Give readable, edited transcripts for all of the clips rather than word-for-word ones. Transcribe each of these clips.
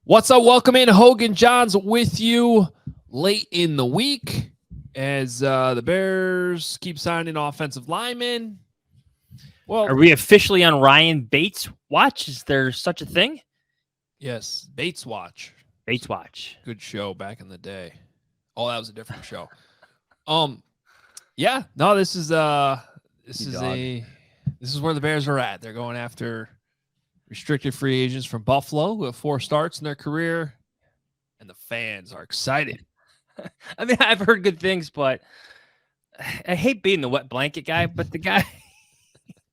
What's up? Welcome in. Hoge Jahns with you late in the week as the Bears keep signing offensive linemen. Well, are we officially on Ryan Bates watch? Is there such a thing? Yes, Bates Watch. Bates Watch. Good show back in the day. Oh, that was a different show. Yeah, no, this is where the Bears are at. They're going after restricted free agents from Buffalo who have 4 starts in their career, and the fans are excited. I mean, I've heard good things, but I hate being the wet blanket guy. But the guy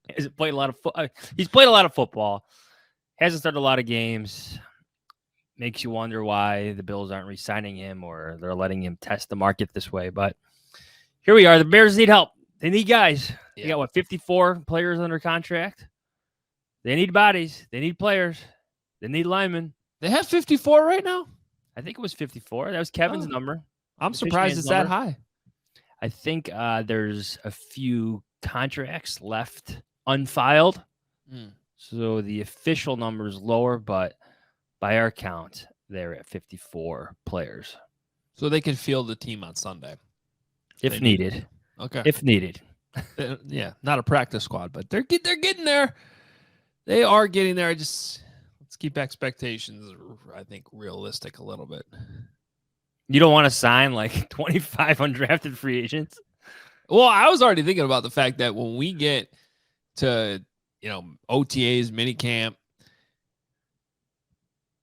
has played a lot of he's played a lot of football, hasn't started a lot of games. Makes you wonder why the Bills aren't re-signing him or they're letting him test the market this way. But here we are. The Bears need help. They need guys. Yeah. They got 54 players under contract. They need bodies. They need players. They need linemen. They have 54 right now? I think it was 54. That was Kevin's number. I'm surprised it's that high. I think there's a few contracts left unfiled. So the official number is lower, but by our count, they're at 54 players. So they can field the team on Sunday. If needed. Okay. If needed. Yeah, not a practice squad, but they're getting there. They are getting there. Let's keep expectations, I think, realistic a little bit. You don't want to sign like 25 undrafted free agents? Well, I was already thinking about the fact that when we get to, OTAs, minicamp,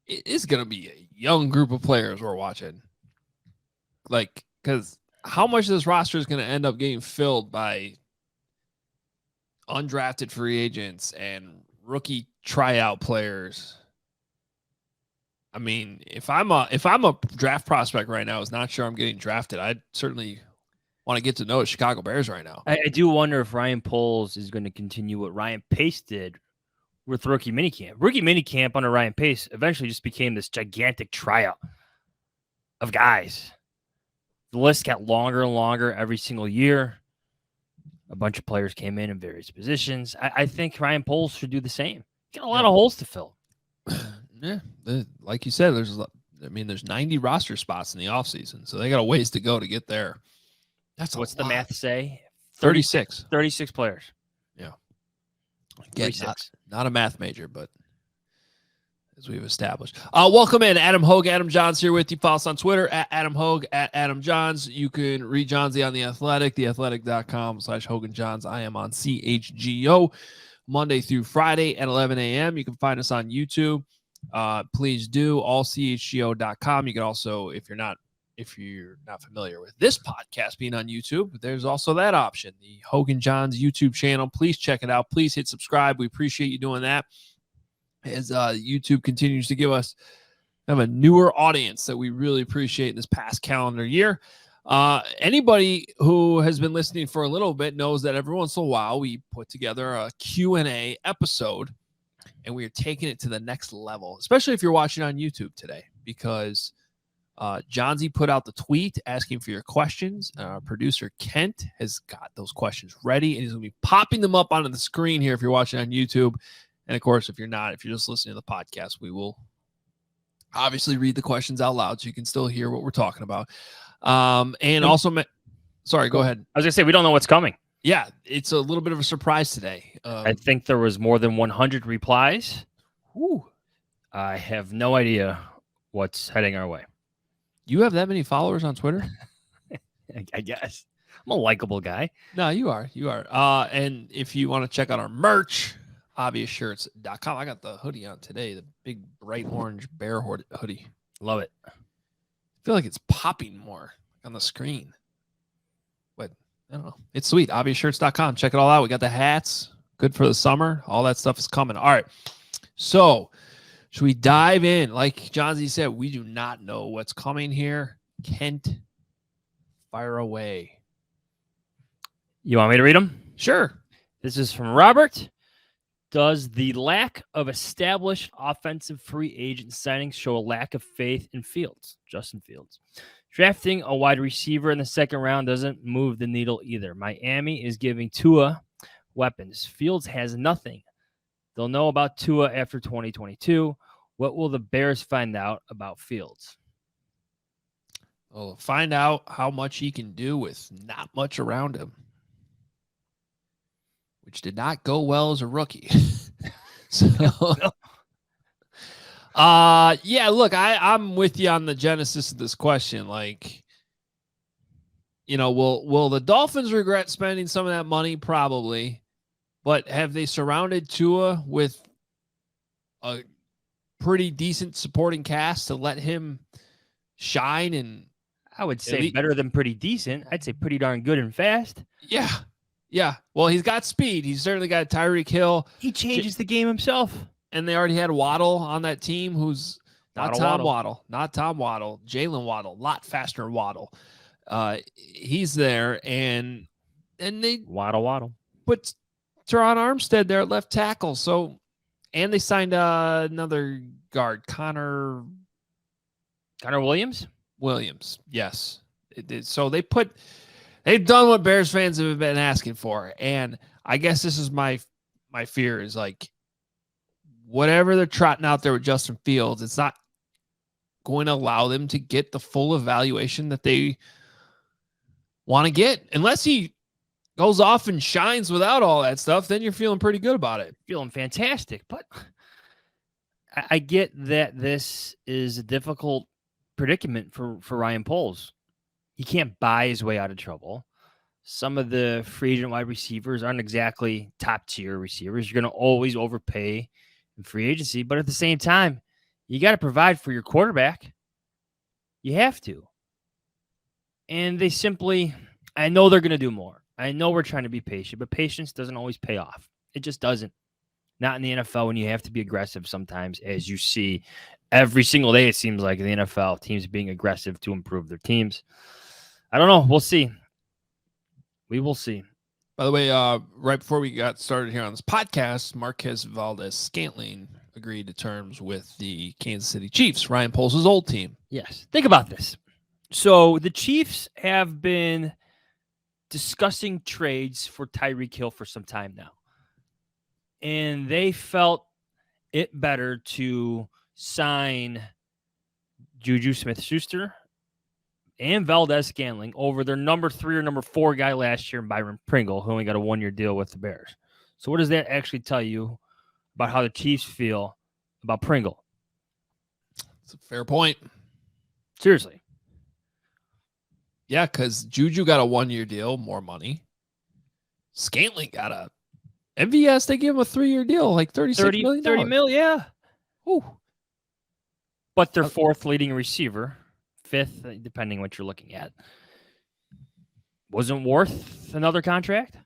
it's going to be a young group of players we're watching. Because how much of this roster is going to end up getting filled by undrafted free agents and rookie tryout players? I mean, if I'm a draft prospect right now, is not sure I'm getting drafted, I'd certainly want to get to know the Chicago Bears right now. I do wonder if Ryan Poles is going to continue what Ryan Pace did with rookie minicamp. Rookie minicamp under Ryan Pace eventually just became this gigantic tryout of guys. The list got longer and longer every single year. A bunch of players came in various positions. I think Ryan Poles should do the same. Got a lot of holes to fill. Yeah, like you said, there's 90 roster spots in the offseason, so they got a ways to go to get there. What's the math say? 36. 36 players. Yeah. Again, not a math major, but as we've established. Welcome in, Adam Hoge, Adam Jahns here with you. Follow us on Twitter at Adam Hoge, at Adam Jahns. You can read Johnsy on The Athletic, theathletic.com/Hoge Jahns. I am on CHGO Monday through Friday at 11 a.m. You can find us on YouTube. Please do, allchgo.com. You can also, if you're not familiar with this podcast being on YouTube, there's also that option, the Hoge Jahns YouTube channel. Please check it out. Please hit subscribe. We appreciate you doing that as YouTube continues to give us a newer audience that we really appreciate in this past calendar year. Anybody who has been listening for a little bit knows that every once in a while we put together a Q&A episode, and we are taking it to the next level, especially if you're watching on YouTube today, because Johnsy put out the tweet asking for your questions. Producer Kent has got those questions ready, and he's going to be popping them up onto the screen here if you're watching on YouTube. And, of course, if you're just listening to the podcast, we will obviously read the questions out loud so you can still hear what we're talking about. Sorry, go ahead. I was going to say, we don't know what's coming. Yeah, it's a little bit of a surprise today. I think there was more than 100 replies. I have no idea what's heading our way. You have that many followers on Twitter? I guess. I'm a likable guy. No, you are. And if you want to check out our merch, obviousshirts.com. I got the hoodie on today, the big bright orange bear hoodie. Love it. I feel like it's popping more on the screen. But I don't know. It's sweet. Obviousshirts.com. Check it all out. We got the hats. Good for the summer. All that stuff is coming. All right. So should we dive in? Like Johnsy said, we do not know what's coming here. Kent, fire away. You want me to read them? Sure. This is from Robert. Does the lack of established offensive free agent signings show a lack of faith in Fields, Justin Fields? Drafting a wide receiver in the second round doesn't move the needle either. Miami is giving Tua weapons. Fields has nothing. They'll know about Tua after 2022. What will the Bears find out about Fields? We'll find out how much he can do with not much around him, which did not go well as a rookie. So, yeah, look, I'm with you on the genesis of this question. Like, will the Dolphins regret spending some of that money? Probably. But have they surrounded Tua with a pretty decent supporting cast to let him shine? And I would say better than pretty decent. I'd say pretty darn good and fast. Yeah. Yeah. Well, he's got speed. He's certainly got Tyreek Hill. He changes the game himself. And they already had Waddle on that team, who's not Tom Waddle. Not Tom Waddle. Jalen Waddle. A lot faster Waddle. He's there. And they Waddle. put Teron Armstead there at left tackle. So, and they signed another guard, Connor Williams. Yes. So they've done what Bears fans have been asking for. And I guess this is my fear is like, whatever they're trotting out there with Justin Fields, it's not going to allow them to get the full evaluation that they want to get. Unless he goes off and shines without all that stuff, then you're feeling pretty good about it. Feeling fantastic. But I get that this is a difficult predicament for Ryan Poles. He can't buy his way out of trouble. Some of the free agent wide receivers aren't exactly top tier receivers. You're going to always overpay in free agency, but at the same time, you got to provide for your quarterback. You have to. And they simply, I know they're going to do more. I know we're trying to be patient, but patience doesn't always pay off. It just doesn't. Not in the NFL when you have to be aggressive sometimes, as you see every single day, it seems like in the NFL, teams being aggressive to improve their teams. I don't know. We'll see. We will see. By the way, right before we got started here on this podcast, Marquez Valdes-Scantling agreed to terms with the Kansas City Chiefs, Ryan Poles' old team. Yes. Think about this. So the Chiefs have been discussing trades for Tyreek Hill for some time now. And they felt it better to sign Juju Smith-Schuster and Valdes-Scantling over their number 3 or number 4 guy last year, Byron Pringle, who only got a 1-year deal with the Bears. So what does that actually tell you about how the Chiefs feel about Pringle? It's a fair point. Seriously. Yeah, because Juju got a 1-year deal, more money. Scantling got a MVS. They gave him a 3-year deal, like $36 million. $30 million, yeah. Ooh. But their 4th leading receiver, 5th, depending what you're looking at, wasn't worth another contract.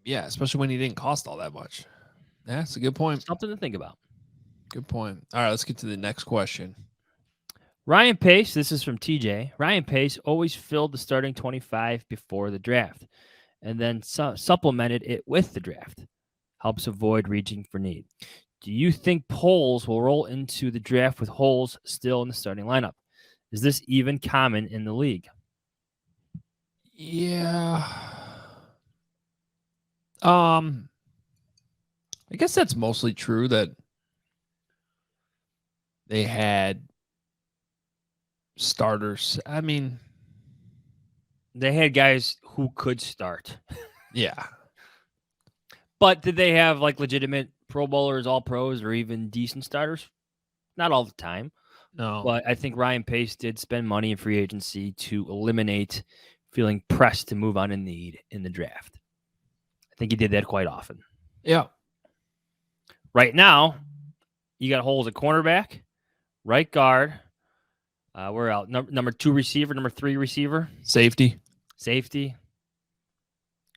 Yeah, especially when he didn't cost all that much. Yeah, that's a good point. Something to think about. Good point. All right, let's get to the next question. Ryan Pace, this is from TJ. Ryan Pace always filled the starting 25 before the draft and then supplemented it with the draft. Helps avoid reaching for need. Do you think Poles will roll into the draft with holes still in the starting lineup? Is this even common in the league? Yeah. I guess that's mostly true that they had starters. I mean, they had guys who could start. Yeah. But did they have like legitimate Pro Bowlers, All Pros, or even decent starters? Not all the time. No. But I think Ryan Pace did spend money in free agency to eliminate feeling pressed to move on in need in the draft. I think he did that quite often. Yeah. Right now, you got holes at cornerback, right guard. We're out. Number 2 receiver, number 3 receiver. Safety.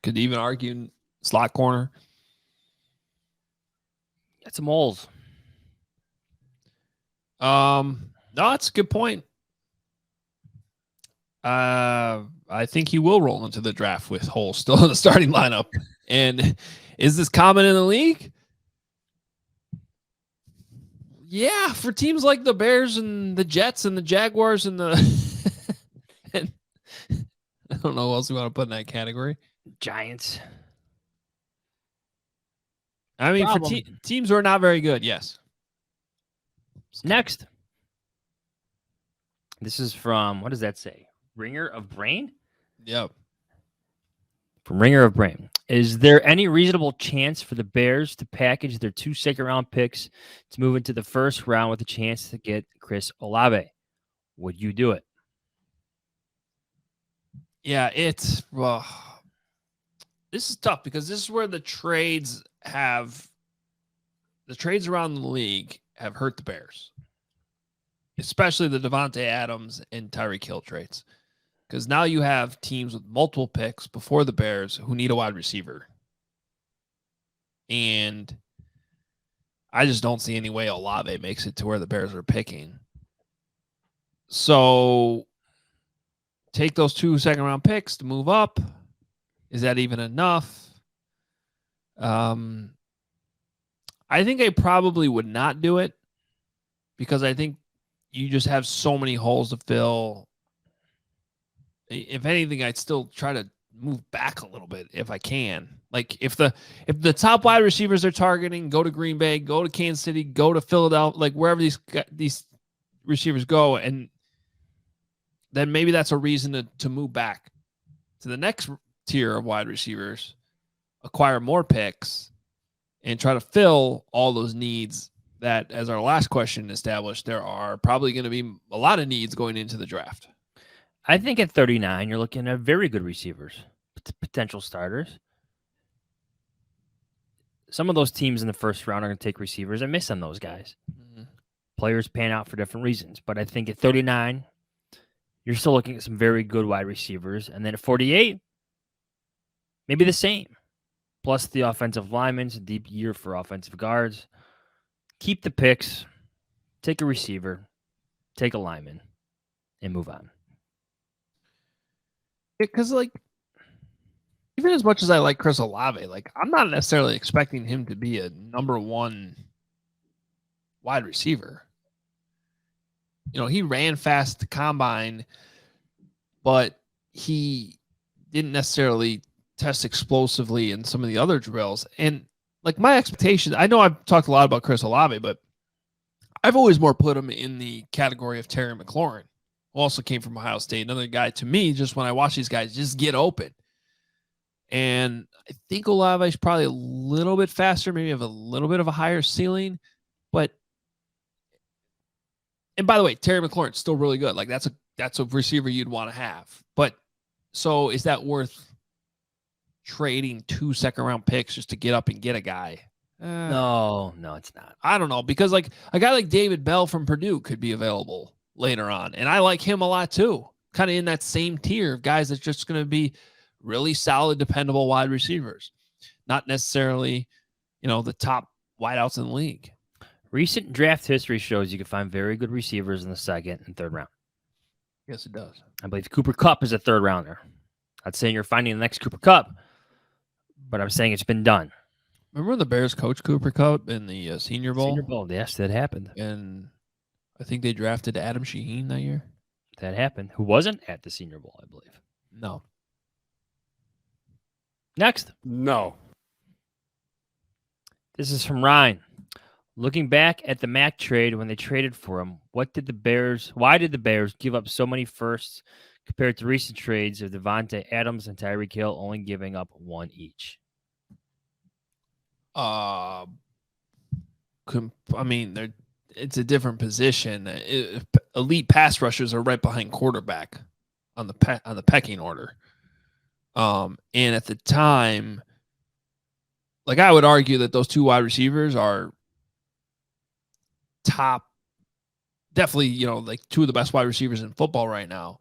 Could even argue slot corner. Got some holes. No, that's a good point. I think he will roll into the draft with holes still in the starting lineup. And is this common in the league? Yeah, for teams like the Bears and the Jets and the Jaguars and the and I don't know what else we want to put in that category. Giants. I mean, for teams who are not very good, yes. Next. This is from, what does that say? Ringer of Brain? Yep. From Ringer of Brain. Is there any reasonable chance for the Bears to package their 2 second-round picks to move into the first round with a chance to get Chris Olave? Would you do it? Yeah, this is tough because this is where the trades around the league have hurt the Bears, especially the Devontae Adams and Tyreek Hill trades. Because now you have teams with multiple picks before the Bears who need a wide receiver. And I just don't see any way Olave makes it to where the Bears are picking. So take those 2 second-round picks to move up. Is that even enough? I think I probably would not do it because I think you just have so many holes to fill. If anything, I'd still try to move back a little bit if I can. Like if the top wide receivers are targeting, go to Green Bay, go to Kansas City, go to Philadelphia, like wherever these receivers go, and then maybe that's a reason to move back to the next tier of wide receivers, acquire more picks, and try to fill all those needs that, as our last question established, there are probably going to be a lot of needs going into the draft. I think at 39, you're looking at very good receivers, potential starters. Some of those teams in the first round are going to take receivers and miss on those guys. Mm-hmm. Players pan out for different reasons. But I think at 39, you're still looking at some very good wide receivers. And then at 48, maybe the same. Plus the offensive linemen, a deep year for offensive guards. Keep the picks, take a receiver, take a lineman, and move on. Because, like, even as much as I like Chris Olave, like, I'm not necessarily expecting him to be a number 1 wide receiver. You know, he ran fast to combine, but he didn't necessarily test explosively in some of the other drills. And, like, my expectations, I know I've talked a lot about Chris Olave, but I've always more put him in the category of Terry McLaurin, who also came from Ohio State. Another guy, to me, just when I watch these guys, just get open. And I think Olave is probably a little bit faster, maybe have a little bit of a higher ceiling. But, and by the way, Terry McLaurin's still really good. Like, that's a receiver you'd want to have. But, so is that worth trading 2 second-round picks just to get up and get a guy? No, it's not. I don't know, because, like, a guy like David Bell from Purdue could be available later on. And I like him a lot too. Kind of in that same tier of guys that's just going to be really solid, dependable wide receivers. Not necessarily, the top wideouts in the league. Recent draft history shows you can find very good receivers in the second and third round. Yes, it does. I believe Cooper Kupp is a third rounder. Not saying you're finding the next Cooper Kupp, but I'm saying it's been done. Remember when the Bears coached Cooper Kupp in the Senior Bowl? Senior Bowl, yes, that happened. And I think they drafted Adam Shaheen that year. That happened. Who wasn't at the Senior Bowl, I believe. No. Next. No. This is from Ryan. Looking back at the Mack trade when they traded for him, why did the Bears give up so many firsts compared to recent trades of Devontae Adams and Tyreek Hill only giving up 1 each? I mean, it's a different position. Elite pass rushers are right behind quarterback on the pecking order. And at the time, like, I would argue that those 2 wide receivers are top, definitely, like 2 of the best wide receivers in football right now.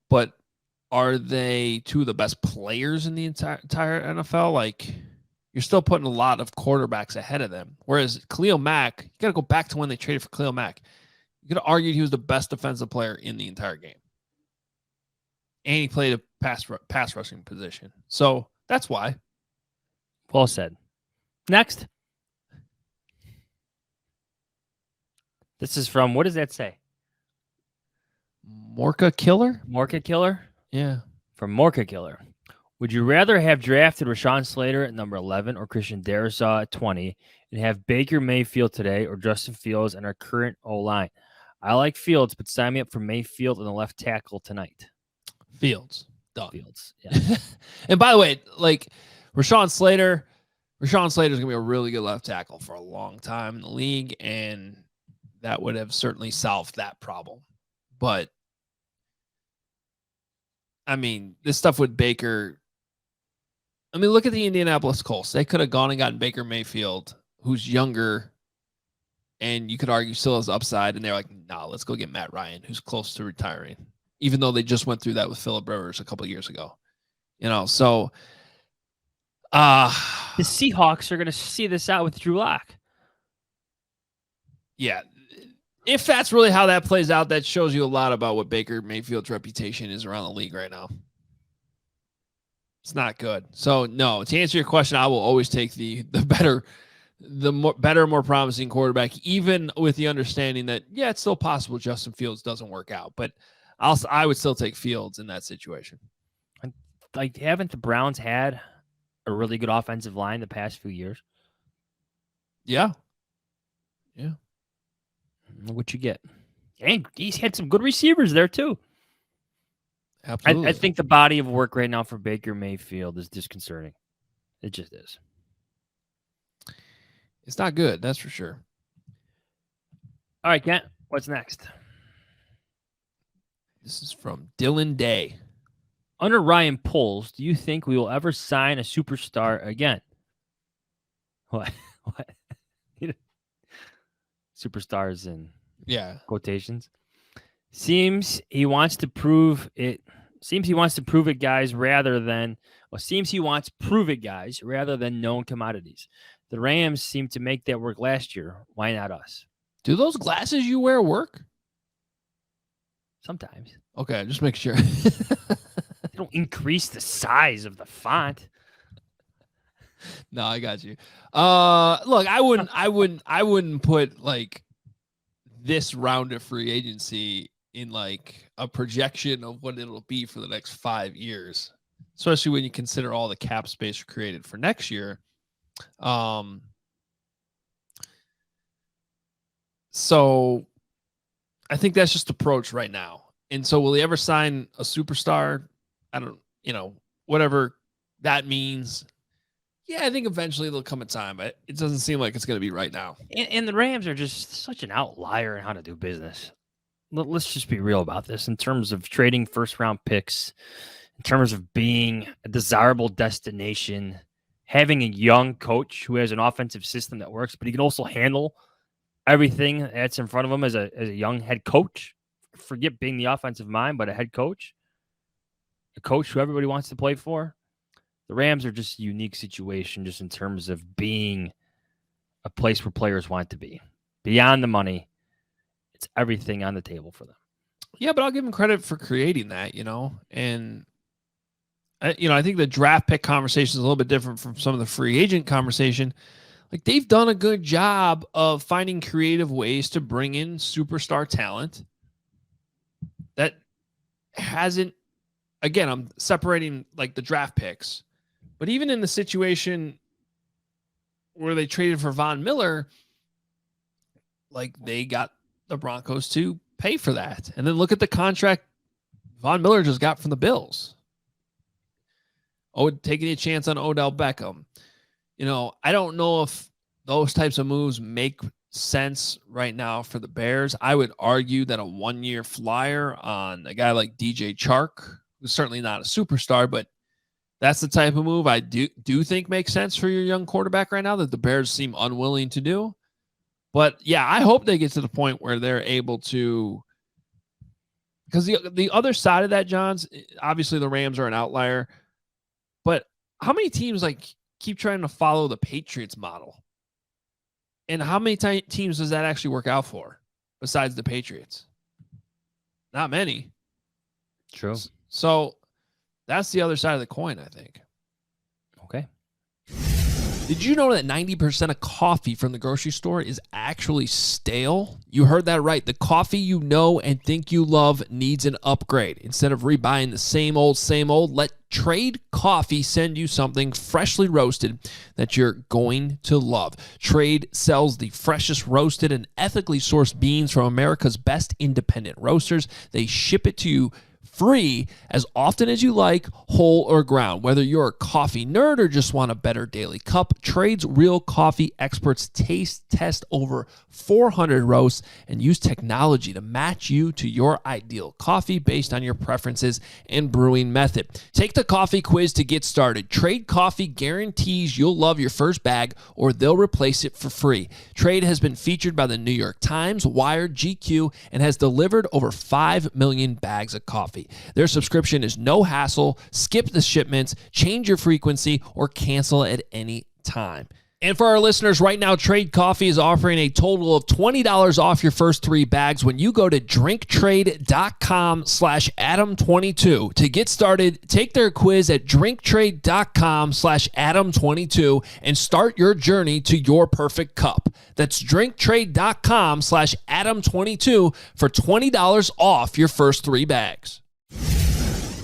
But are they 2 of the best players in the entire NFL? Like, you're still putting a lot of quarterbacks ahead of them. Whereas Khalil Mack, you got to go back to when they traded for Khalil Mack. You could argue he was the best defensive player in the entire game. And he played a pass rushing position. So that's why. Well said. Next. This is from, what does that say? Morka Killer? Morka Killer? Yeah. From Morka Killer. Would you rather have drafted Rashawn Slater at number 11 or Christian Darrisaw at 20 and have Baker Mayfield today or Justin Fields and our current O-line? I like Fields, but sign me up for Mayfield and the left tackle tonight. Fields. Done. Fields. Yeah. And by the way, like Rashawn Slater's going to be a really good left tackle for a long time in the league, and that would have certainly solved that problem. But, I mean, this stuff with Baker, I mean, look at the Indianapolis Colts. They could have gone and gotten Baker Mayfield, who's younger, and you could argue still has upside, and they're like, nah, let's go get Matt Ryan, who's close to retiring, even though they just went through that with Phillip Rivers a couple of years ago. You know, so the Seahawks are going to see this out with Drew Lock. Yeah. If that's really how that plays out, that shows you a lot about what Baker Mayfield's reputation is around the league right now. It's not good. So, no, to answer your question, I will always take the better, more promising quarterback, even with the understanding that, yeah, it's still possible Justin Fields doesn't work out. But I would still take Fields in that situation. Like, haven't the Browns had a really good offensive line the past few years? Yeah. Yeah. Look what you get. And he's had some good receivers there, too. Absolutely. I think the body of work right now for Baker Mayfield is disconcerting. It just is. It's not good, that's for sure. All right, Kent, what's next? This is from Dylan Day. Under Ryan Poles, do you think we will ever sign a superstar again? What? Superstars in quotations. Seems he wants to prove it, guys, rather than known commodities. The Rams seem to make that work last year. Why not us? Do those glasses you wear work? Sometimes. Okay, just make sure. They don't increase the size of the font. No, I got you. Look, I wouldn't put like this round of free agency in like a projection of what it'll be for the next 5 years, especially when you consider all the cap space created for next year. So I think that's just approach right now. And so will he ever sign a superstar? I don't, whatever that means. Yeah, I think eventually there'll come a time, but it doesn't seem like it's going to be right now. And the Rams are just such an outlier in how to do business. Let's just be real about this in terms of trading first-round picks, in terms of being a desirable destination, having a young coach who has an offensive system that works, but he can also handle everything that's in front of him as a young head coach. Forget being the offensive mind, but a head coach, a coach who everybody wants to play for. The Rams are just a unique situation just in terms of being a place where players want to be. Beyond the money, it's everything on the table for them. Yeah, but I'll give them credit for creating that, and I think the draft pick conversation is a little bit different from some of the free agent conversation. Like, they've done a good job of finding creative ways to bring in superstar talent that hasn't, again, I'm separating like the draft picks, but even in the situation where they traded for Von Miller, like, they got the Broncos to pay for that. And then look at the contract Von Miller just got from the Bills. Taking a chance on Odell Beckham. I don't know if those types of moves make sense right now for the Bears. I would argue that a 1-year flyer on a guy like DJ Chark, who's certainly not a superstar, but that's the type of move I do think makes sense for your young quarterback right now that the Bears seem unwilling to do. But yeah, I hope they get to the point where they're able to, because the other side of that, Johns, obviously the Rams are an outlier, but how many teams keep trying to follow the Patriots model? And how many teams does that actually work out for besides the Patriots? Not many. True. So that's the other side of the coin, I think. Okay. Did you know that 90% of coffee from the grocery store is actually stale? You heard that right. The coffee you know and think you love needs an upgrade. Instead of rebuying the same old, let Trade Coffee send you something freshly roasted that you're going to love. Trade sells the freshest roasted and ethically sourced beans from America's best independent roasters. They ship it to you free as often as you like, whole or ground. Whether you're a coffee nerd or just want a better daily cup, Trade's real coffee experts taste test over 400 roasts and use technology to match you to your ideal coffee based on your preferences and brewing method. Take the coffee quiz to get started. Trade Coffee guarantees you'll love your first bag or they'll replace it for free. Trade has been featured by the New York Times, Wired, GQ, and has delivered over 5 million bags of coffee. Their subscription is no hassle. Skip the shipments, change your frequency, or cancel at any time. And for our listeners right now, Trade Coffee is offering a total of $20 off your first 3 bags when you go to drinktrade.com/Adam22. To get started, take their quiz at drinktrade.com/Adam22 and start your journey to your perfect cup. That's drinktrade.com/Adam22 for $20 off your first 3 bags.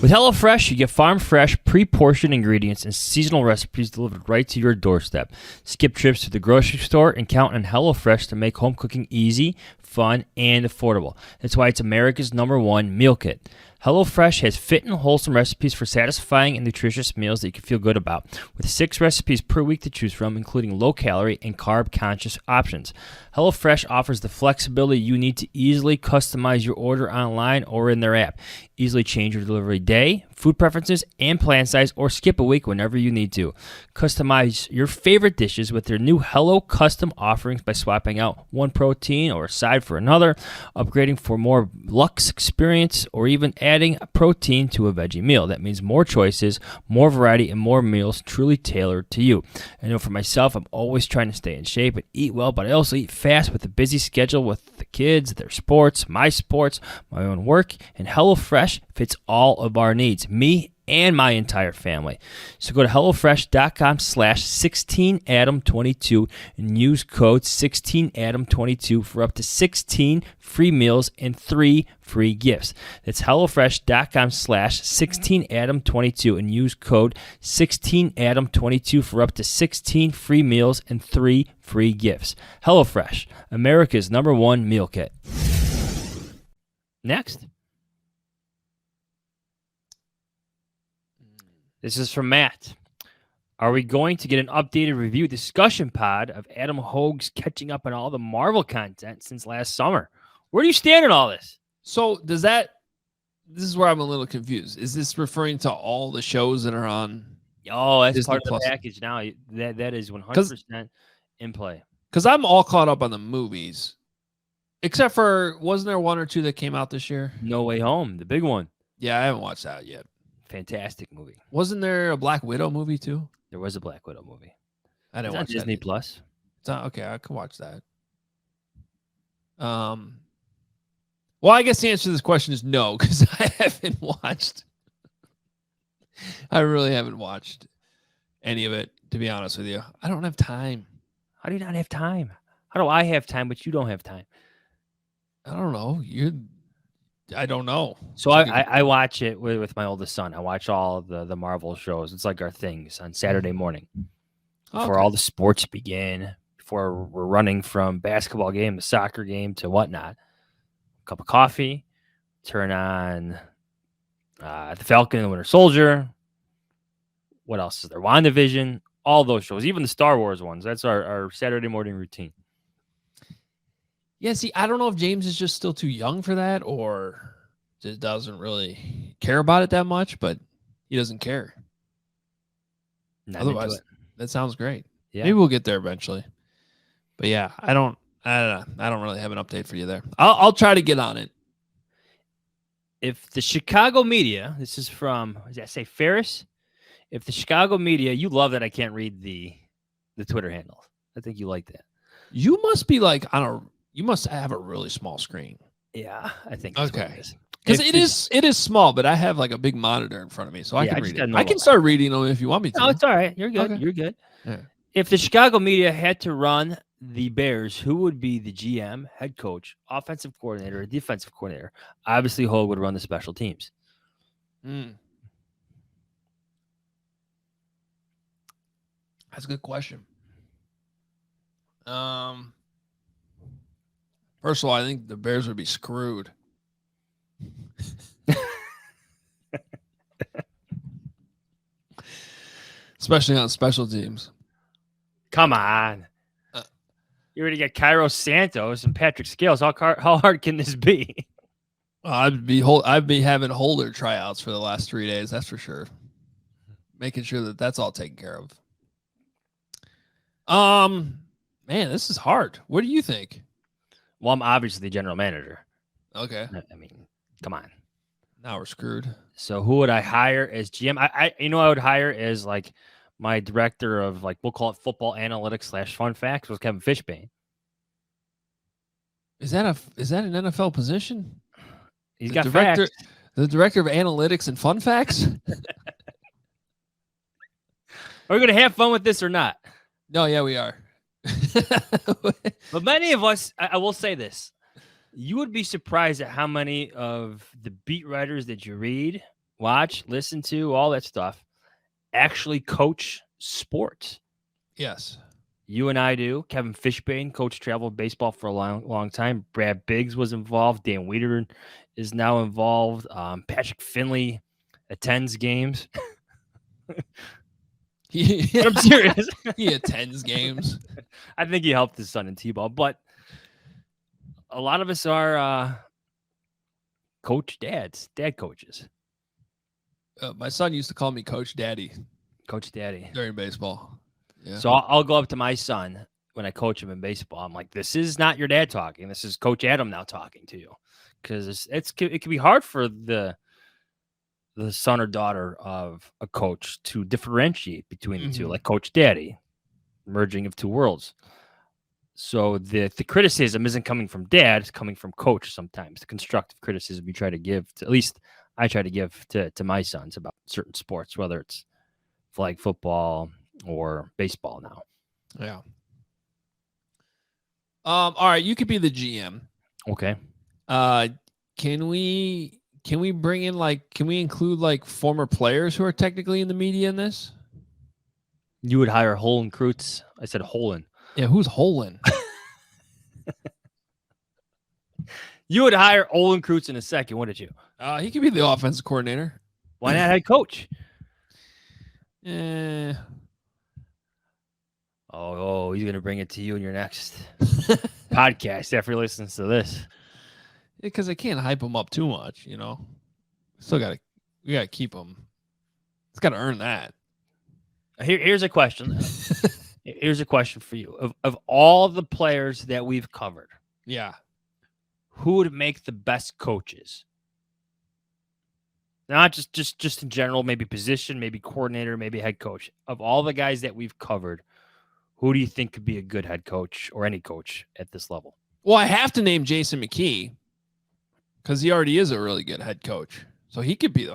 With HelloFresh, you get farm-fresh, pre-portioned ingredients and seasonal recipes delivered right to your doorstep. Skip trips to the grocery store and count on HelloFresh to make home cooking easy, fun, and affordable. That's why it's America's #1 meal kit. HelloFresh has fit and wholesome recipes for satisfying and nutritious meals that you can feel good about, with 6 recipes per week to choose from, including low-calorie and carb-conscious options. HelloFresh offers the flexibility you need to easily customize your order online or in their app. Easily change your delivery day, food preferences, and plan size, or skip a week whenever you need to. Customize your favorite dishes with their new Hello Custom offerings by swapping out one protein or a side for another, upgrading for more luxe experience, or even adding a protein to a veggie meal. That means more choices, more variety, and more meals truly tailored to you. I know for myself, I'm always trying to stay in shape and eat well, but I also eat fast with a busy schedule with the kids, their sports, my own work, and HelloFresh fits all of our needs, me and my entire family. So go to HelloFresh.com/16Adam22 and use code 16Adam22 for up to 16 free meals and 3 free gifts. That's HelloFresh.com/16Adam22 and use code 16Adam22 for up to 16 free meals and 3 free gifts. HelloFresh, America's #1 meal kit. Next. This is from Matt. Are we going to get an updated review discussion pod of Adam Hoge's catching up on all the Marvel content since last summer? Where do you stand on all this? So this is where I'm a little confused. Is this referring to all the shows that are on? Oh, that's Disney part of the Plus? package now. That is 100% in play. Because I'm all caught up on the movies. Except for, wasn't there 1 or 2 that came out this year? No Way Home, the big one. Yeah, I haven't watched that yet. Fantastic movie. Wasn't there a Black Widow movie too? There was a Black Widow movie. I didn't It's on watch Disney that. Plus. It's not, okay, I can watch that. Well, I guess the answer to this question is no, because I haven't watched. I really haven't watched any of it, to be honest with you. I don't have time. How do you not have time? How do I have time, but you don't have time? I don't know. I don't know. So I watch it with my oldest son. I watch all of the Marvel shows. It's like our things on Saturday morning before all the sports begin, before we're running from basketball game to soccer game to whatnot. Cup of coffee, turn on The Falcon and the Winter Soldier. What else is there? WandaVision, all those shows, even the Star Wars ones. That's our Saturday morning routine. Yeah, see, I don't know if James is just still too young for that or just doesn't really care about it that much, but he doesn't care. Otherwise, that sounds great. Yeah. Maybe we'll get there eventually. But yeah, I don't really have an update for you there. I'll try to get on it. If the Chicago media, this is from, does that say Ferris? If the Chicago media, you love that I can't read the Twitter handle. I think you like that. You must be like you must have a really small screen. Yeah, I think that's what it is. Because it is small, but I have like a big monitor in front of me, so I can read it. I can start reading them if you want me to. No, it's all right. You're good. Okay. You're good. Yeah. If the Chicago media had to run the Bears, who would be the GM, head coach, offensive coordinator, defensive coordinator? Obviously, Hoge would run the special teams. That's a good question. First of all, I think the Bears would be screwed. Especially on special teams. Come on. You already got Cairo Santos and Patrick Scales. How hard can this be? I'd be having Holder tryouts for the last 3 days. That's for sure. Making sure that that's all taken care of. Man, this is hard. What do you think? Well, I'm obviously the general manager. Okay. I mean, come on. Now we're screwed. So who would I hire as GM? I would hire as like my director of like, we'll call it football analytics / fun facts was Kevin Fishbane. Is that an NFL position? He's got facts. The director of analytics and fun facts? Are we going to have fun with this or not? No, yeah, we are. But many of us, I will say this, you would be surprised at how many of the beat writers that you read, watch, listen to, all that stuff, actually coach sports. Yes. You and I do. Kevin Fishbane coached travel baseball for a long time. Brad Biggs was involved. Dan Wiederer is now involved. Patrick Finley attends games. But I'm serious. He attends games. I think he helped his son in T-ball, but a lot of us are dad coaches. My son used to call me Coach Daddy. Coach Daddy. During baseball. Yeah. So I'll go up to my son when I coach him in baseball. I'm like, this is not your dad talking. This is Coach Adam now talking to you. Because it can be hard for the son or daughter of a coach to differentiate between the two, like Coach Daddy, merging of two worlds. So the criticism isn't coming from dad, it's coming from coach sometimes. The constructive criticism you try to give to, at least I try to give to my sons about certain sports, whether it's flag football or baseball now. Yeah. All right, you could be the GM. Okay. Can we bring in can we include former players who are technically in the media in this? You would hire Holin Kreutz. I said Holin. Yeah, who's Holin? You would hire Olin Kreutz in a second, wouldn't you? He could be the offensive coordinator. Why not head coach? Oh, he's going to bring it to you in your next podcast after he listens to this. Because I can't hype him up too much, Still we gotta keep him. It's got to earn that. Here's a question. Here's a question for you. Of all the players that we've covered, yeah, who would make the best coaches? Not just in general, maybe position, maybe coordinator, maybe head coach. Of all the guys that we've covered, who do you think could be a good head coach or any coach at this level? Well, I have to name Jason McKee because he already is a really good head coach. So he could be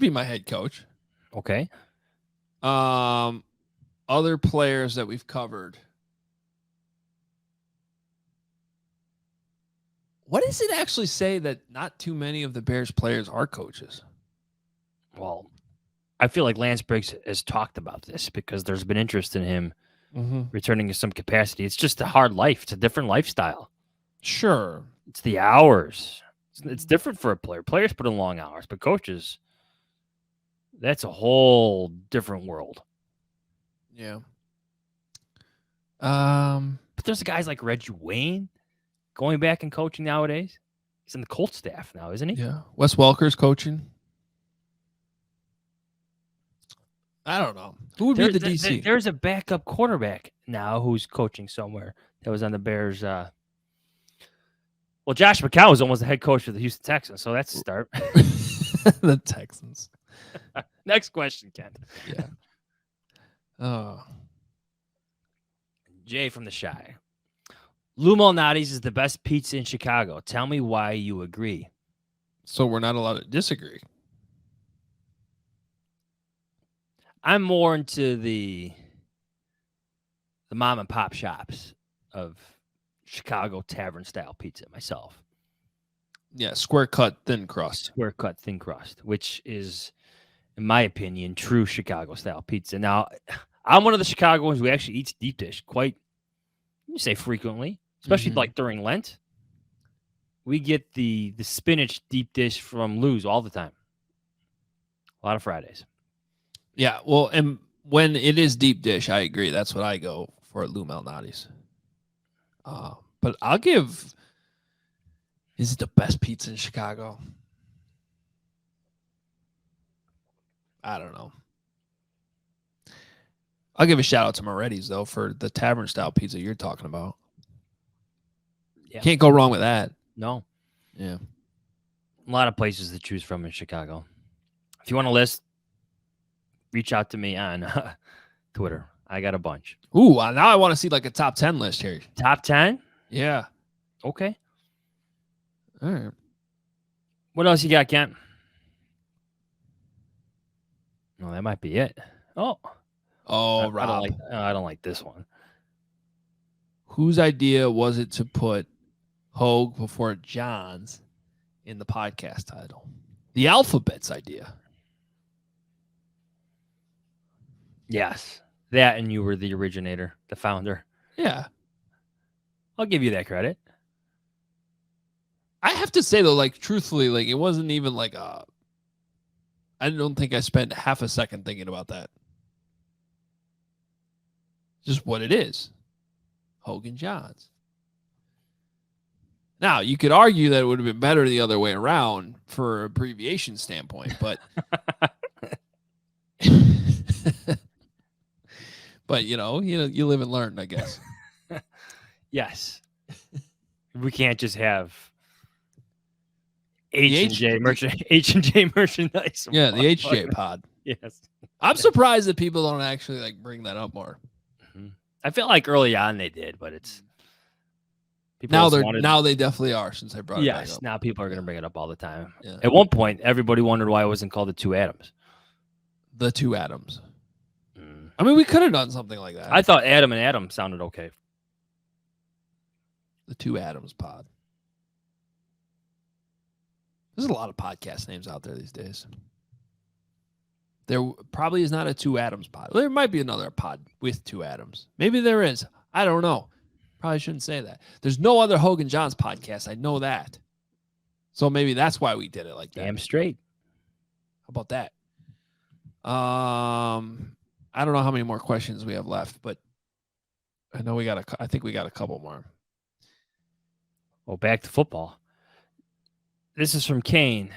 my head coach. Okay. Other players that we've covered. What does it actually say that not too many of the Bears players are coaches? Well, I feel like Lance Briggs has talked about this because there's been interest in him returning to some capacity. It's just a hard life. It's a different lifestyle. Sure. It's the hours. It's different for a player. Players put in long hours, but coaches, that's a whole different world. Yeah. But there's guys like Reggie Wayne going back and coaching nowadays. He's in the Colts staff now, isn't he? Yeah. Wes Welker's coaching. I don't know. Who would be the DC? There's a backup quarterback now who's coaching somewhere that was on the Bears. Well, Josh McCown was almost the head coach of the Houston Texans, so that's a start. The Texans. Next question, Kent. Yeah. Oh. Jay from the Shy. Lou Malnati's is the best pizza in Chicago. Tell me why you agree. So we're not allowed to disagree. I'm more into the the mom and pop shops of Chicago tavern style pizza myself. Yeah, square cut, thin crust. Square cut, thin crust, which is, in my opinion, true Chicago style pizza. Now, I'm one of the Chicagoans who actually eats deep dish quite, you say frequently, especially like during Lent. We get the spinach deep dish from Lou's all the time. A lot of Fridays. Yeah, well, and when it is deep dish, I agree. That's what I go for at Lou Malnati's. But I'll give... Is it the best pizza in Chicago? I don't know. I'll give a shout out to Moretti's, though, for the tavern style pizza you're talking about. Yeah. Can't go wrong with that. No. Yeah. A lot of places to choose from in Chicago. If you want a list, reach out to me on Twitter. I got a bunch. Ooh, now I want to see like a top 10 list here. Top 10? Yeah. Okay. All right. What else you got, Kent? No, that might be it. Oh, Rob. I don't like this one. Whose idea was it to put Hoge before Jahns in the podcast title? The Alphabet's idea. Yes. That, and you were the originator, the founder. Yeah. I'll give you that credit. I have to say, though, like, truthfully, like, it wasn't even like a... I don't think I spent half a second thinking about that. Just what it is. Hoge Jahns. Now, you could argue that it would have been better the other way around for abbreviation standpoint, but... But, you live and learn, I guess. Yes. We can't just have... H&J merchandise. Yeah, the HJ pod. Yes. I'm surprised that people don't actually like bring that up more. Mm-hmm. I feel like early on they did, but it's now they definitely are since I brought it back up. Now people are going to bring it up all the time. Yeah. At one point, everybody wondered why it wasn't called the Two Adams. The Two Adams. I mean, we could have done something like that. I thought Adam and Adam sounded okay. The Two Adams pod. There's a lot of podcast names out there these days. There probably is not a Two Adams pod. There might be another pod with two Adams. Maybe there is. I don't know. Probably shouldn't say that. There's no other Hoge Jahns podcast. I know that. So maybe that's why we did it like that. Damn straight. How about that? I don't know how many more questions we have left, but I know I think we got a couple more. Well, back to football. This is from Kane.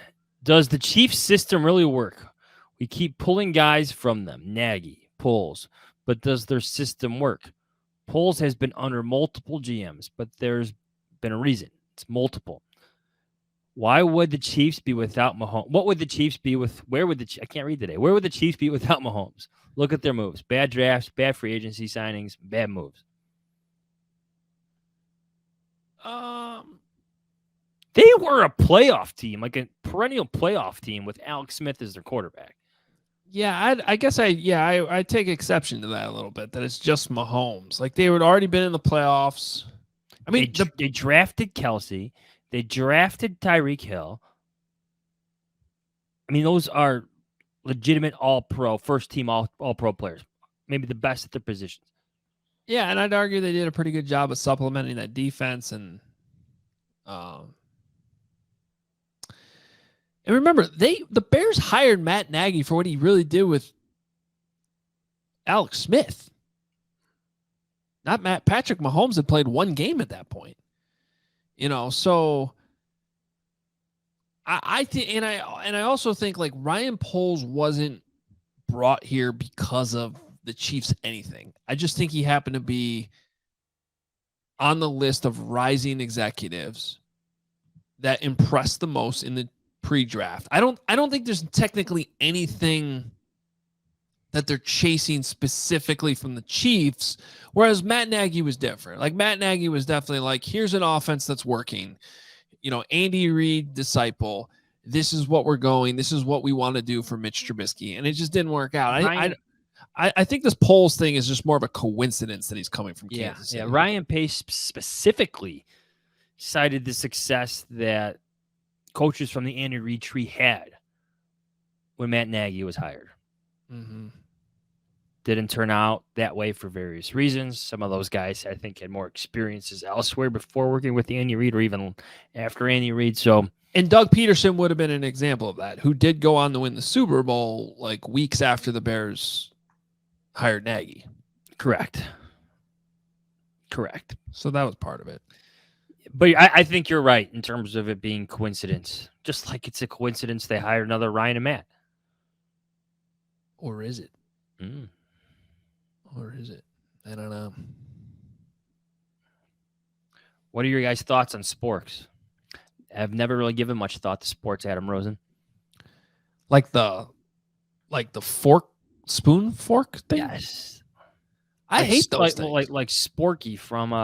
Does the Chiefs system really work? We keep pulling guys from them. Nagy, Poles. But does their system work? Poles has been under multiple GMs, but there's been a reason. It's multiple. Why would the Chiefs be without Mahomes? What would the Chiefs be with? I can't read today. Where would the Chiefs be without Mahomes? Look at their moves. Bad drafts, bad free agency signings, bad moves. They were a playoff team, like a perennial playoff team with Alex Smith as their quarterback. Yeah, I guess I take exception to that a little bit, that it's just Mahomes. Like, they had already been in the playoffs. I mean, they drafted Kelsey. They drafted Tyreek Hill. I mean, those are legitimate all-pro, first-team all-pro players. Maybe the best at their positions. Yeah, and I'd argue they did a pretty good job of supplementing that defense. And remember, the Bears hired Matt Nagy for what he really did with Alex Smith. Not Matt. Patrick Mahomes had played one game at that point. So I think, and I also think, like, Ryan Poles wasn't brought here because of the Chiefs anything. I just think he happened to be on the list of rising executives that impressed the most in the pre-draft. I don't think there's technically anything that they're chasing specifically from the Chiefs, whereas Matt Nagy was different. Like, Matt Nagy was definitely like, here's an offense that's working. Andy Reid disciple. This is what we're going. This is what we want to do for Mitch Trubisky. And it just didn't work out. I think this polls thing is just more of a coincidence that he's coming from Kansas City. Yeah. Ryan Pace specifically cited the success that coaches from the Andy Reid tree had when Matt Nagy was hired. Mm-hmm. Didn't turn out that way for various reasons. Some of those guys, I think, had more experiences elsewhere before working with Andy Reid or even after Andy Reid. So, and Doug Peterson would have been an example of that, who did go on to win the Super Bowl like weeks after the Bears hired Nagy. Correct. So that was part of it. But I think you're right in terms of it being coincidence. Just like it's a coincidence they hired another Ryan and Matt. Or is it? Or is it? I don't know. What are your guys' thoughts on Sporks? I've never really given much thought to sports, Adam Rosen. Like the spoon fork thing? Yes. I hate those things. Like Sporky from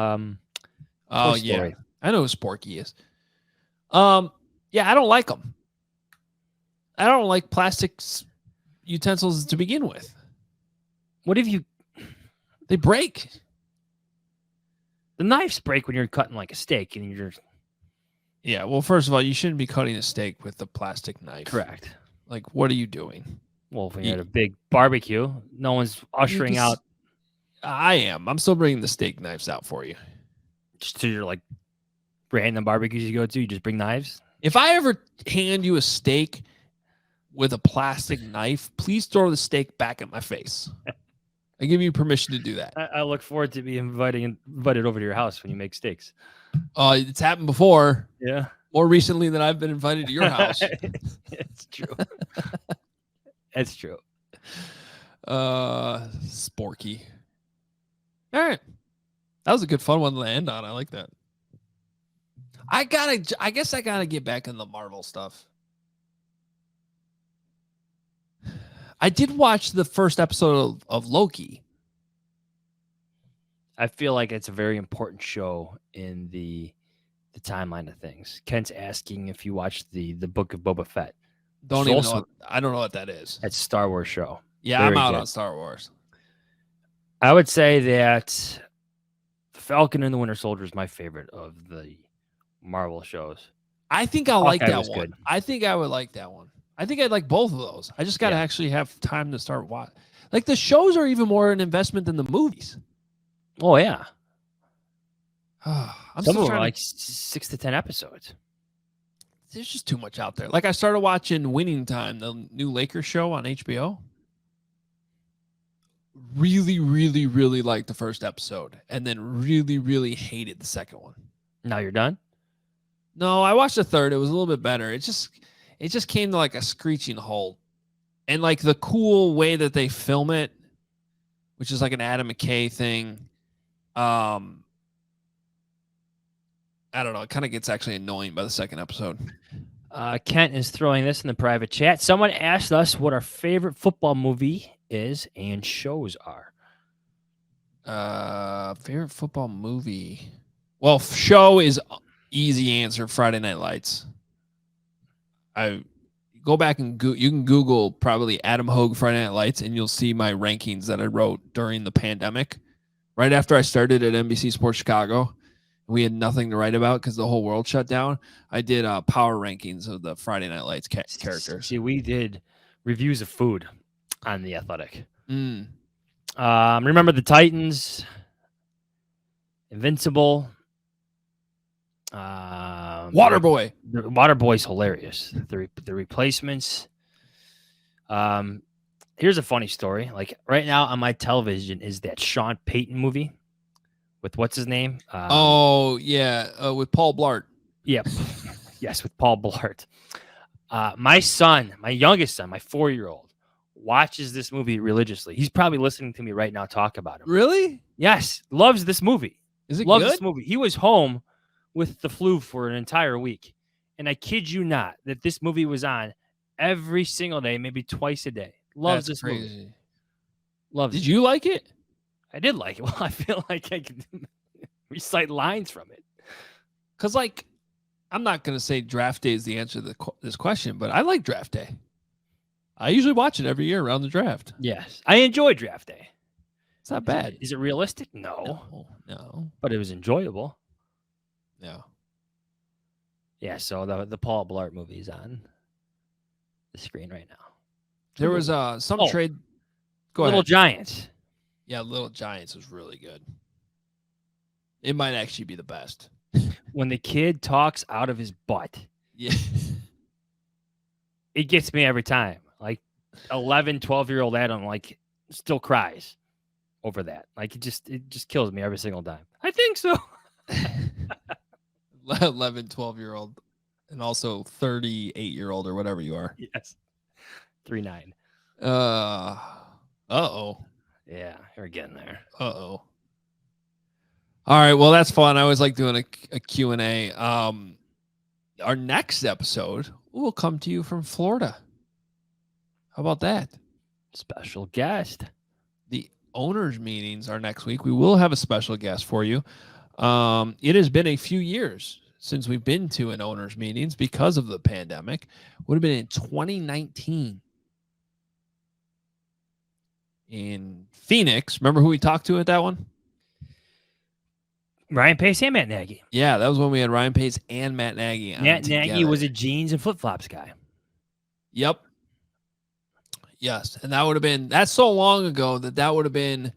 oh Toy yeah. Story. I know who Sporky is. Yeah, I don't like them. I don't like plastic utensils to begin with. What if you... They break. The knives break when you're cutting like a steak and you're... Yeah, well, first of all, you shouldn't be cutting a steak with a plastic knife. Correct. Like, what are you doing? Well, when you're at a big barbecue, no one's ushering out... I am. I'm still bringing the steak knives out for you. Just to your, like, random barbecues you go to, you just bring knives? If I ever hand you a steak with a plastic knife, please throw the steak back at my face. I give you permission to do that. I look forward to be invited over to your house when you make steaks. It's happened before. Yeah. More recently than I've been invited to your house. It's true. It's true. Sporky. All right. That was a good fun one to end on. I like that. I guess I gotta get back in the Marvel stuff. I did watch the first episode of Loki. I feel like it's a very important show in the timeline of things. Kent's asking if you watched the Book of Boba Fett. I don't know what that is. It's a Star Wars show. Yeah, Very I'm out good. on Star Wars. I would say that The Falcon and the Winter Soldier is my favorite of the Marvel shows. I think I'll like Hawkeye that was one. good. I think I would like that one. I think I'd like both of those. I just got to actually have time to start watching. Like, the shows are even more an investment than the movies. Oh, yeah. I'm Some still of them trying are like 6 to 10 episodes. There's just too much out there. Like, I started watching Winning Time, the new Lakers show on HBO. Really, really, really liked the first episode, and then really, really hated the second one. Now you're done? No, I watched the third. It was a little bit better. It just came to like a screeching halt. And like the cool way that they film it, which is like an Adam McKay thing. I don't know. It kind of gets actually annoying by the second episode. Kent is throwing this in the private chat. Someone asked us what our favorite football movie is and shows are. Favorite football movie. Well, show is easy answer. Friday Night Lights. I go back and you can Google probably Adam Hoge Friday Night Lights, and you'll see my rankings that I wrote during the pandemic. Right after I started at NBC Sports Chicago, we had nothing to write about because the whole world shut down. I did power rankings of the Friday Night Lights characters. See, we did reviews of food on The Athletic. Mm. Remember the Titans, Invincible, Waterboy. The Waterboy's hilarious. The Replacements. Here's a funny story. Like right now on my television is that Sean Payton movie with what's his name? With Paul Blart. Yep. Yes, with Paul Blart. My son, my youngest son, my 4-year-old, watches this movie religiously. He's probably listening to me right now talk about it. Really? Yes. Loves this movie. Is it loves good? This movie. He was home with the flu for an entire week. And I kid you not that this movie was on every single day, maybe twice a day. Loves That's this crazy. movie. Loves Did it. you like it? I did like it. Well, I feel like I can recite lines from it. Because, like, I'm not going to say draft day is the answer to this question, but I like draft day. I usually watch it every year around the draft. Yes, I enjoy draft day. It's not bad. Is it realistic? No, No. but it was enjoyable. Yeah. Yeah. So the Paul Blart movie is on the screen right now. There was some trade. Go Little ahead. Giants. Yeah, Little Giants was really good. It might actually be the best. When the kid talks out of his butt. Yeah. It gets me every time. Like 11, 12-year-old Adam, like, still cries over that. Like, it just kills me every single time. I think so. 11, 12-year-old, and also 38-year-old or whatever you are. Yes. 3'9". Uh-oh. Yeah, you're getting there. Uh-oh. All right, well, that's fun. I always like doing a Q&A. Our next episode will come to you from Florida. How about that? Special guest. The owners' meetings are next week. We will have a special guest for you. It has been a few years since we've been to an owners' meetings because of the pandemic. Would have been in 2019 in Phoenix. Remember who we talked to at that one? Ryan Pace and Matt Nagy. Yeah, that was when we had Ryan Pace and Matt Nagy on Matt together. Nagy was a jeans and flip-flops guy. Yep. Yes, and that would have been, that's so long ago that would have been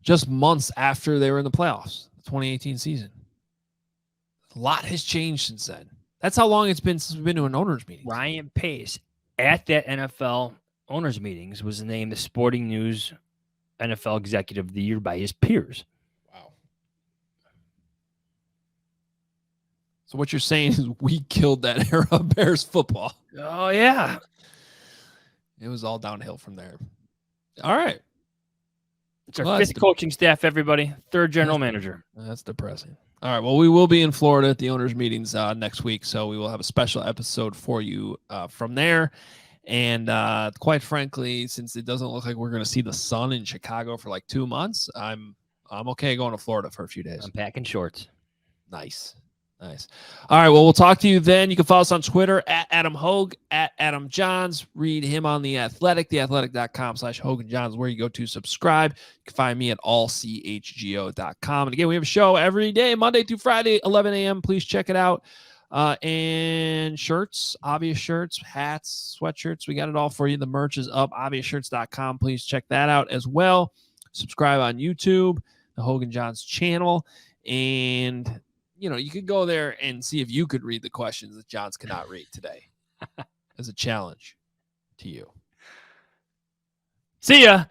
just months after they were in the playoffs, the 2018 season. A lot has changed since then. That's how long it's been since we've been to an owners meeting. Ryan Pace at that NFL owners meetings was named the Sporting News NFL Executive of the Year by his peers. Wow. So what you're saying is we killed that era of Bears football. Oh, yeah. It was all downhill from there. All right. It's our fifth coaching staff, everybody. Third general manager. That's depressing. All right. Well, we will be in Florida at the owners' meetings next week, so we will have a special episode for you from there. And quite frankly, since it doesn't look like we're going to see the sun in Chicago for like 2 months, I'm okay going to Florida for a few days. I'm packing shorts. Nice. All right. Well, we'll talk to you then. You can follow us on Twitter at Adam Hoge, at Adam Jahns. Read him on The Athletic, theathletic.com/Hoge Jahns, where you go to subscribe. You can find me at allchgo.com. And again, we have a show every day, Monday through Friday, 11 a.m. Please check it out. And shirts, obvious shirts, hats, sweatshirts. We got it all for you. The merch is up, obviousshirts.com. Please check that out as well. Subscribe on YouTube, the Hoge Jahns channel. And you could go there and see if you could read the questions that Johns cannot read today as a challenge to you. See ya.